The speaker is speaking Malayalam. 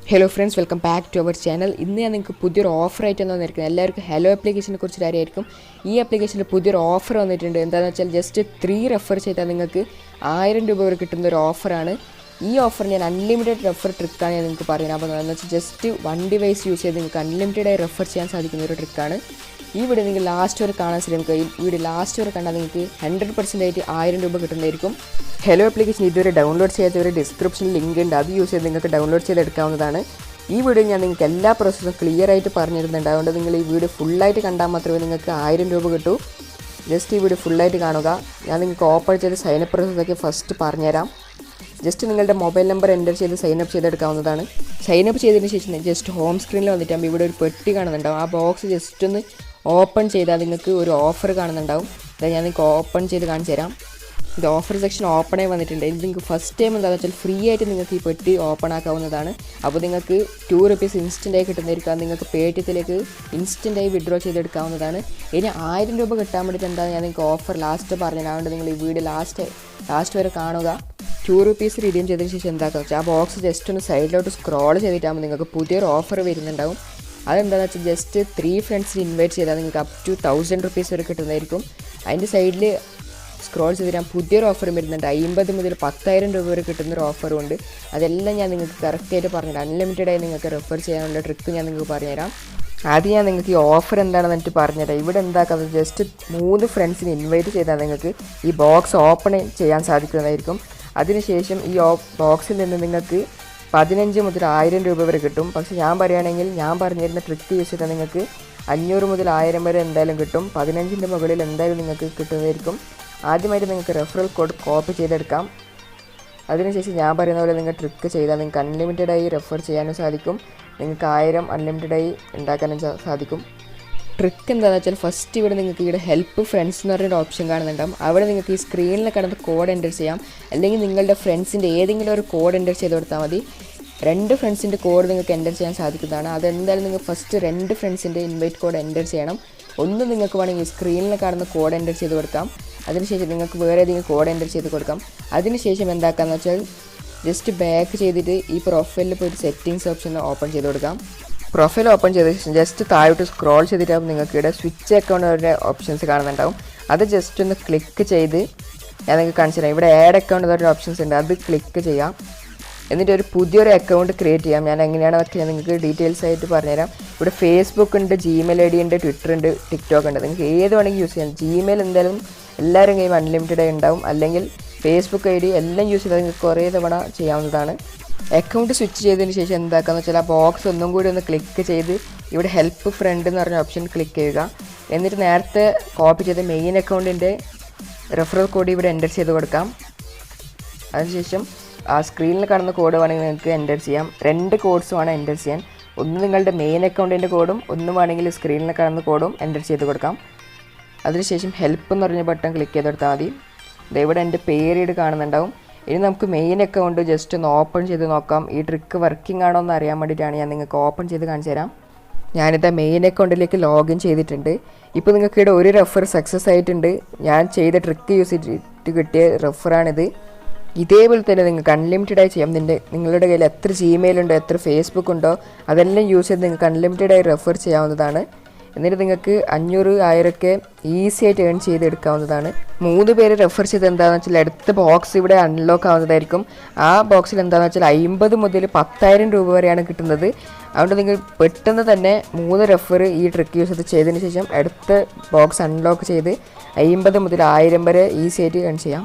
Hello friends, welcome back to our channel. ഇന്ന് ഞാൻ നിങ്ങൾക്ക് പുതിയൊരു ഓഫർ ആയിട്ട് വന്നിരിക്കുന്നത്. എല്ലാവർക്കും ഹലോ ആപ്ലിക്കേഷനെ കുറിച്ച് അറിയായിരിക്കും. ഈ ആപ്ലിക്കേഷനിൽ പുതിയൊരു ഓഫർ വന്നിട്ടുണ്ട്. എന്താണെന്ന് വെച്ചാൽ ജസ്റ്റ് 3 റെഫർ ചെയ്താൽ നിങ്ങൾക്ക് 1000 രൂപ വരെ കിട്ടുന്ന ഒരു ഓഫറാണ്. ഈ ഓഫർ ഞാൻ അൺലിമിറ്റഡ് റെഫർ ട്രിക്കാണ് ഞാൻ നിങ്ങൾക്ക് പറയുന്നത്. അപ്പോൾ എന്ന് വെച്ചാൽ ജസ്റ്റ് 1 ഡിവൈസ് യൂസ് ചെയ്ത് നിങ്ങൾക്ക് അൺലിമിറ്റഡായി റെഫർ ചെയ്യാൻ സാധിക്കുന്ന ഒരു ട്രിക്കാണ്. ഈ വീഡിയോ നിങ്ങൾ ലാസ്റ്റ് വരെ കാണാൻ ശ്രമിക്കുക. ഈ വീഡിയോ ലാസ്റ്റ് വരെ കണ്ടാൽ നിങ്ങൾക്ക് 100% ആയിട്ട് 1000 രൂപ കിട്ടുന്നതായിരിക്കും. ഹലോ ആപ്ലിക്കേഷൻ ഇതുവരെ ഡൗൺലോഡ് ചെയ്യാത്ത ഒരു ഡിസ്ക്രിപ്ഷനിൽ ലിങ്ക് ഉണ്ട്. അത് യൂസ് ചെയ്ത് നിങ്ങൾക്ക് ഡൗൺലോഡ് ചെയ്തെടുക്കാവുന്നതാണ്. ഈ വീഡിയോ ഞാൻ നിങ്ങൾക്ക് എല്ലാ പ്രോസസ്സും ക്ലിയർ ആയിട്ട് പറഞ്ഞു തരുന്നുണ്ട്. അതുകൊണ്ട് നിങ്ങൾ ഈ വീഡിയോ ഫുള്ളായിട്ട് കണ്ടാൽ മാത്രമേ നിങ്ങൾക്ക് 1000 രൂപ കിട്ടൂ. ജസ്റ്റ് ഈ വീഡിയോ ഫുള്ളായിട്ട് കാണുക. ഞാൻ നിങ്ങൾക്ക് ഓപ്പൺ ചെയ്ത് സൈനപ്പ് പ്രോസസ്സൊക്കെ ഫസ്റ്റ് പറഞ്ഞുതരാം. ജസ്റ്റ് നിങ്ങളുടെ മൊബൈൽ നമ്പർ എൻ്റർ ചെയ്ത് സൈനപ്പ് ചെയ്തെടുക്കാവുന്നതാണ്. സൈനപ്പ് ചെയ്തതിന് ശേഷം ജസ്റ്റ് ഹോം സ്ക്രീനിൽ വന്നിട്ടാകുമ്പോൾ ഇവിടെ ഒരു പെട്ടി കാണുന്നുണ്ടാവും. ആ ബോക്സ് ജസ്റ്റ് ഒന്ന് ഓപ്പൺ ചെയ്താൽ നിങ്ങൾക്ക് ഒരു ഓഫർ കാണുന്നുണ്ടാവും. അത് ഞാൻ നിങ്ങൾക്ക് ഓപ്പൺ ചെയ്ത് കാണിച്ചു തരാം. ഇത് ഓഫർ സെക്ഷൻ ഓപ്പണായി വന്നിട്ടുണ്ട്. ഇത് നിങ്ങൾക്ക് ഫസ്റ്റ് ടൈം എന്താണെന്ന് വെച്ചാൽ ഫ്രീ ആയിട്ട് നിങ്ങൾക്ക് ഈ പെട്ടി ഓപ്പൺ ആക്കാവുന്നതാണ്. അപ്പോൾ നിങ്ങൾക്ക് 2 റുപ്പീസ് ഇൻസ്റ്റൻ്റായി കിട്ടുന്നതായിരിക്കും. നിങ്ങൾക്ക് പേടിഎത്തിലേക്ക് ഇൻസ്റ്റൻ്റായി വിഡ്രോ ചെയ്തെടുക്കാവുന്നതാണ്. ഇനി 1000 രൂപ കിട്ടാൻ വേണ്ടിയിട്ട് എന്താണ് ഞാൻ നിങ്ങൾക്ക് ഓഫർ ലാസ്റ്റ് പറഞ്ഞത്. അതുകൊണ്ട് നിങ്ങൾ ഈ വീഡിയോ ലാസ്റ്റ് വരെ കാണുക. 2 റുപ്പീസ് റിഡീം ചെയ്തതിന് ശേഷം എന്താക്കുക വെച്ചാൽ ആ ബോക്സ് ജസ്റ്റ് ഒന്ന് സൈഡിലോട്ട് സ്ക്രോൾ ചെയ്തിട്ടാകുമ്പോൾ നിങ്ങൾക്ക് പുതിയൊരു ഓഫർ വരുന്നുണ്ടാവും. അതെന്താണെന്ന് വെച്ചാൽ ജസ്റ്റ് 3 ഫ്രണ്ട്സിന് ഇൻവൈറ്റ് ചെയ്താൽ നിങ്ങൾക്ക് അപ് ടു 1000 റുപ്പീസ് വരെ കിട്ടുന്നതായിരിക്കും. അതിൻ്റെ സൈഡിൽ സ്ക്രോൾ ചെയ്തിട്ട് പുതിയൊരു ഓഫർ വരുന്നുണ്ട്. 50 മുതൽ 10,000 രൂപ വരെ കിട്ടുന്നൊരു ഓഫറും ഉണ്ട്. അതെല്ലാം ഞാൻ നിങ്ങൾക്ക് കറക്റ്റായിട്ട് പറഞ്ഞുതരാം. അൺലിമിറ്റഡായി നിങ്ങൾക്ക് റെഫർ ചെയ്യാനുള്ള ട്രിക്ക് ഞാൻ നിങ്ങൾക്ക് പറഞ്ഞുതരാം. ആദ്യം ഞാൻ നിങ്ങൾക്ക് ഈ ഓഫർ എന്താണെന്ന് എനിക്ക് പറഞ്ഞുതരാം. ഇവിടെ എന്താക്കുന്നത് ജസ്റ്റ് 3 ഫ്രണ്ട്സിന് ഇൻവൈറ്റ് ചെയ്താൽ നിങ്ങൾക്ക് ഈ ബോക്സ് ഓപ്പൺ ചെയ്യാൻ സാധിക്കുന്നതായിരിക്കും. അതിനുശേഷം ഈ ബോക്സിൽ നിന്ന് നിങ്ങൾക്ക് 15 മുതൽ 1000 രൂപ വരെ കിട്ടും. പക്ഷേ ഞാൻ പറയുകയാണെങ്കിൽ ഞാൻ പറഞ്ഞിരുന്ന ട്രിക്ക് യൂസ് ചെയ്താൽ നിങ്ങൾക്ക് 500 മുതൽ 1000 വരെ എന്തായാലും കിട്ടും. 15ൻ്റെ മുകളിൽ എന്തായാലും നിങ്ങൾക്ക് കിട്ടുന്നതായിരിക്കും. ആദ്യമായിട്ട് നിങ്ങൾക്ക് റെഫറൽ കോഡ് കോപ്പി ചെയ്തെടുക്കാം. അതിനുശേഷം ഞാൻ പറയുന്ന പോലെ നിങ്ങൾ ട്രിക്ക് ചെയ്താൽ നിങ്ങൾക്ക് അൺലിമിറ്റഡായി റെഫർ ചെയ്യാനും സാധിക്കും. നിങ്ങൾക്ക് 1000 അൺലിമിറ്റഡായി ഉണ്ടാക്കാനും സാധിക്കും. ട്രിക്ക് എന്താണെന്ന് വെച്ചാൽ ഫസ്റ്റ് ഇവിടെ നിങ്ങൾക്ക് ഇവിടെ ഹെൽപ്പ് ഫ്രണ്ട്സ് എന്ന് പറഞ്ഞൊരു ഓപ്ഷൻ കാണുന്നുണ്ടാകും. അവിടെ നിങ്ങൾക്ക് ഈ സ്ക്രീനിൽ കിടന്ന് കോഡ് എൻ്റർ ചെയ്യാം. അല്ലെങ്കിൽ നിങ്ങളുടെ ഫ്രണ്ട്സിൻ്റെ ഏതെങ്കിലും ഒരു കോഡ് എൻ്റർ ചെയ്ത് കൊടുത്താൽ മതി. 2 ഫ്രണ്ട്സിൻ്റെ കോഡ് നിങ്ങൾക്ക് എൻ്റർ ചെയ്യാൻ സാധിക്കുന്നതാണ്. അതെന്തായാലും നിങ്ങൾ ഫസ്റ്റ് 2 ഫ്രണ്ട്സിൻ്റെ ഇൻവൈറ്റ് കോഡ് എൻ്റർ ചെയ്യണം. ഒന്ന് നിങ്ങൾക്ക് വേണമെങ്കിൽ സ്ക്രീനിൽ കാണുന്ന കോഡ് എൻ്റർ ചെയ്ത് കൊടുക്കാം. അതിനുശേഷം നിങ്ങൾക്ക് വേറെ ഏതെങ്കിലും കോഡ് എൻ്റർ ചെയ്ത് കൊടുക്കാം. അതിനുശേഷം എന്താക്കാന്ന് വെച്ചാൽ ജസ്റ്റ് ബാക്ക് ചെയ്തിട്ട് ഈ പ്രൊഫൈലിൽ പോയിട്ട് സെറ്റിങ്സ് ഓപ്ഷൻ ഓപ്പൺ ചെയ്ത് കൊടുക്കാം. പ്രൊഫൈൽ ഓപ്പൺ ചെയ്ത ശേഷം ജസ്റ്റ് താഴോട്ട് സ്ക്രോൾ ചെയ്തിട്ടാകുമ്പോൾ നിങ്ങൾക്ക് ഇവിടെ സ്വിച്ച് അക്കൗണ്ട് ഓപ്ഷൻസ് കാണുന്നുണ്ടാവും. അത് ജസ്റ്റ് ഒന്ന് ക്ലിക്ക് ചെയ്ത് ഞാൻ നിങ്ങൾക്ക് കാണിച്ചു തരാം. ഇവിടെ ആഡ് അക്കൗണ്ട് എന്നൊരു ഓപ്ഷൻസ് ഉണ്ട്. അത് ക്ലിക്ക് ചെയ്യാം. എന്നിട്ട് ഒരു പുതിയൊരു അക്കൗണ്ട് ക്രിയേറ്റ് ചെയ്യാം. ഞാൻ എങ്ങനെയാണെന്നൊക്കെ ഞാൻ നിങ്ങൾക്ക് ഡീറ്റെയിൽസ് ആയിട്ട് പറഞ്ഞുതരാം. ഇവിടെ ഫേസ്ബുക്ക് ഉണ്ട്, ജിമെയിൽ ID ഉണ്ട്, ട്വിറ്റർ ഉണ്ട്, ടിക്ടോക്ക് ഉണ്ട്. നിങ്ങൾക്ക് ഏത് വേണമെങ്കിൽ യൂസ് ചെയ്യാം. ജിമെയിൽ എന്തായാലും എല്ലാവരും കയ്യും അൺലിമിറ്റഡായി ഉണ്ടാവും. അല്ലെങ്കിൽ ഫേസ്ബുക്ക് ID എല്ലാം യൂസ് ചെയ്താൽ നിങ്ങൾക്ക് കുറേ തവണ ചെയ്യാവുന്നതാണ്. അക്കൗണ്ട് സ്വിച്ച് ചെയ്തതിന് ശേഷം എന്താക്കാന്ന് വെച്ചാൽ ആ ബോക്സ് ഒന്നും കൂടി ഒന്ന് ക്ലിക്ക് ചെയ്ത് ഇവിടെ ഹെൽപ്പ് ഫ്രണ്ട് എന്ന് പറഞ്ഞ ഓപ്ഷൻ ക്ലിക്ക് ചെയ്യുക. എന്നിട്ട് നേരത്തെ കോപ്പി ചെയ്ത് മെയിൻ അക്കൗണ്ടിൻ്റെ റെഫറൽ കോഡ് ഇവിടെ എൻ്റർ ചെയ്ത് കൊടുക്കാം. അതിനുശേഷം ആ സ്ക്രീനിൽ കാണുന്ന കോഡ് വേണമെങ്കിൽ നിങ്ങൾക്ക് എൻ്റർ ചെയ്യാം. 2 കോഡ്സ് വേണം എൻ്റർ ചെയ്യാൻ. ഒന്ന് നിങ്ങളുടെ മെയിൻ അക്കൗണ്ടിൻ്റെ കോഡും ഒന്ന് വേണമെങ്കിൽ സ്ക്രീനിൽ കാണുന്ന കോഡും എൻ്റർ ചെയ്ത് കൊടുക്കാം. അതിനുശേഷം ഹെൽപ്പ് എന്ന് പറഞ്ഞ ബട്ടൺ ക്ലിക്ക് ചെയ്തെടുത്താൽ മതി. ഇവിടെ എൻ്റെ പേര് കാണുന്നുണ്ടാവും. ഇനി നമുക്ക് മെയിൻ അക്കൗണ്ട് ജസ്റ്റ് ഒന്ന് ഓപ്പൺ ചെയ്ത് നോക്കാം. ഈ ട്രിക്ക് വർക്കിംഗ് ആണോ എന്ന് അറിയാൻ വേണ്ടിയിട്ടാണ് ഞാൻ നിങ്ങൾക്ക് ഓപ്പൺ ചെയ്ത് കാണിച്ചു തരാം. ഞാനിത് മെയിൻ അക്കൗണ്ടിലേക്ക് ലോഗിൻ ചെയ്തിട്ടുണ്ട്. ഇപ്പോൾ നിങ്ങൾക്ക് ഇവിടെ ഒരു റെഫർ സക്സസ് ആയിട്ടുണ്ട്. ഞാൻ ചെയ്ത ട്രിക്ക് യൂസ് ചെയ്തിട്ട് കിട്ടിയ റെഫറാണിത്. ഇതേപോലെ തന്നെ നിങ്ങൾക്ക് അൺലിമിറ്റഡായി ചെയ്യാം. നിങ്ങളുടെ കയ്യിൽ എത്ര ജിമെയിൽ ഉണ്ടോ, എത്ര ഫേസ്ബുക്ക് ഉണ്ടോ അതെല്ലാം യൂസ് ചെയ്ത് നിങ്ങൾക്ക് അൺലിമിറ്റഡായി റെഫർ ചെയ്യാവുന്നതാണ്. എന്നിട്ട് നിങ്ങൾക്ക് 500, 1000 ഒക്കെ ഈസി ആയിട്ട് ഏൺ ചെയ്തെടുക്കാവുന്നതാണ്. 3 പേര് റെഫർ ചെയ്ത് എന്താണെന്ന് വെച്ചാൽ അടുത്ത ബോക്സ് ഇവിടെ അൺലോക്ക് ആവുന്നതായിരിക്കും. ആ ബോക്സിൽ എന്താണെന്ന് വെച്ചാൽ 50 മുതൽ 10,000 രൂപ വരെയാണ് കിട്ടുന്നത്. അതുകൊണ്ട് നിങ്ങൾ പെട്ടെന്ന് തന്നെ 3 റെഫർ ഈ ട്രിക്ക് യൂസ് ചെയ്തതിന് ശേഷം അടുത്ത ബോക്സ് അൺലോക്ക് ചെയ്ത് 50 മുതൽ 1000 വരെ ഈസി ആയിട്ട് ഏൺ ചെയ്യാം.